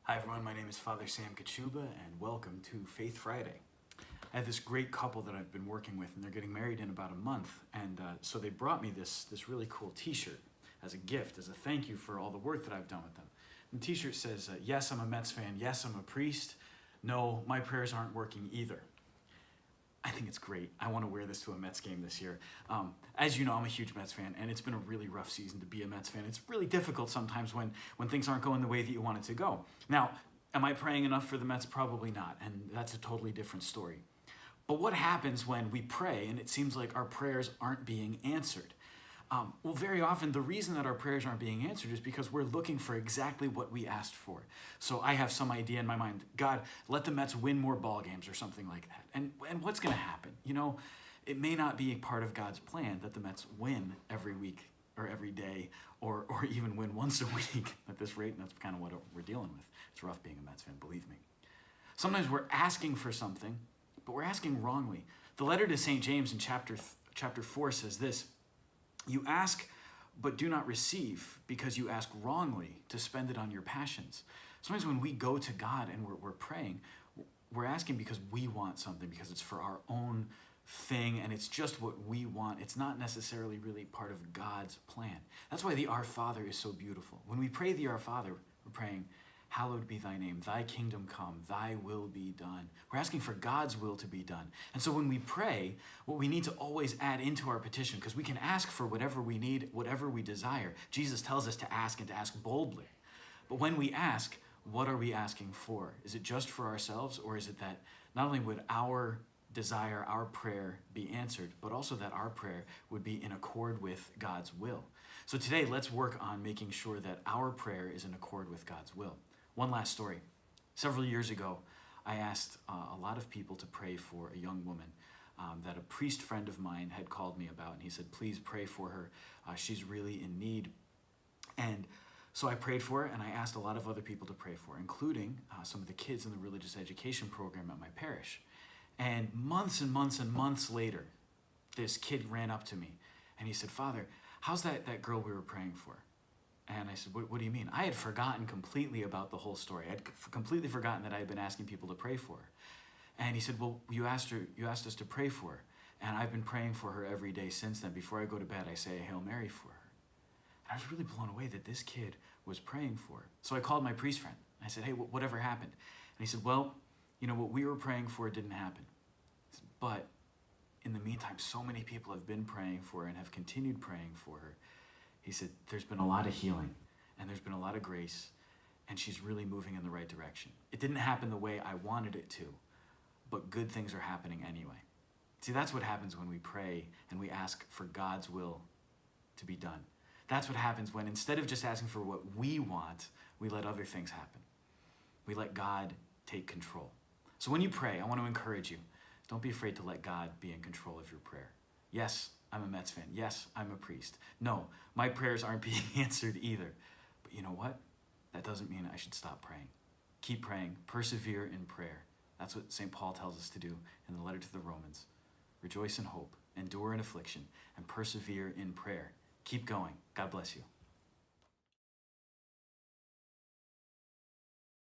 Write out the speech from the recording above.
Hi everyone, my name is Father Sam Kachuba and welcome to Faith Friday. I have this great couple that I've been working with and they're getting married in about a month, and so they brought me this really cool t-shirt as a gift, as a thank you for all the work that I've done with them. And the t-shirt says, yes, I'm a Mets fan, yes, I'm a priest, no, my prayers aren't working either. I think it's great. I want to wear this to a Mets game this year. As you know, I'm a huge Mets fan, and it's been a really rough season to be a Mets fan. It's really difficult sometimes when things aren't going the way that you want it to go. Now, am I praying enough for the Mets? Probably not, and that's a totally different story. But what happens when we pray and it seems like our prayers aren't being answered? Well, very often the reason that our prayers aren't being answered is because we're looking for exactly what we asked for. So I have some idea in my mind, God, let the Mets win more ball games or something like that. And what's going to happen? You know, it may not be a part of God's plan that the Mets win every week or every day or even win once a week at this rate. And that's kind of what we're dealing with. It's rough being a Mets fan, believe me. Sometimes we're asking for something, but we're asking wrongly. The letter to St. James in chapter 4 says this: you ask, but do not receive, because you ask wrongly to spend it on your passions. Sometimes when we go to God and we're praying, we're asking because we want something, because it's for our own thing, and it's just what we want. It's not necessarily really part of God's plan. That's why the Our Father is so beautiful. When we pray the Our Father, we're praying, hallowed be thy name, thy kingdom come, thy will be done. We're asking for God's will to be done. And so when we pray, what we need to always add into our petition, because we can ask for whatever we need, whatever we desire. Jesus tells us to ask and to ask boldly. But when we ask, what are we asking for? Is it just for ourselves, or is it that not only would our desire, our prayer be answered, but also that our prayer would be in accord with God's will? So today, let's work on making sure that our prayer is in accord with God's will. One last story. Several years ago, I asked a lot of people to pray for a young woman that a priest friend of mine had called me about, and he said, please pray for her. She's really in need. And so I prayed for her, and I asked a lot of other people to pray for her, including some of the kids in the religious education program at my parish. And months and months and months later, this kid ran up to me, and he said, Father, how's that girl we were praying for? And I said, what do you mean? I had forgotten completely about the whole story. I'd completely forgotten that I had been asking people to pray for her. And he said, well, you asked us to pray for her. And I've been praying for her every day since then. Before I go to bed, I say a Hail Mary for her. And I was really blown away that this kid was praying for her. So I called my priest friend. I said, hey, whatever happened? And he said, well, you know, what we were praying for didn't happen. I said, but in the meantime, so many people have been praying for her and have continued praying for her. He said, there's been a lot of healing, and there's been a lot of grace, and she's really moving in the right direction. It didn't happen the way I wanted it to, but good things are happening anyway. See, that's what happens when we pray and we ask for God's will to be done. That's what happens when, instead of just asking for what we want, we let other things happen. We let God take control. So when you pray, I want to encourage you, don't be afraid to let God be in control of your prayer. Yes, I'm a Mets fan. Yes, I'm a priest. No, my prayers aren't being answered either. But you know what? That doesn't mean I should stop praying. Keep praying. Persevere in prayer. That's what St. Paul tells us to do in the letter to the Romans. Rejoice in hope, endure in affliction, and persevere in prayer. Keep going. God bless you.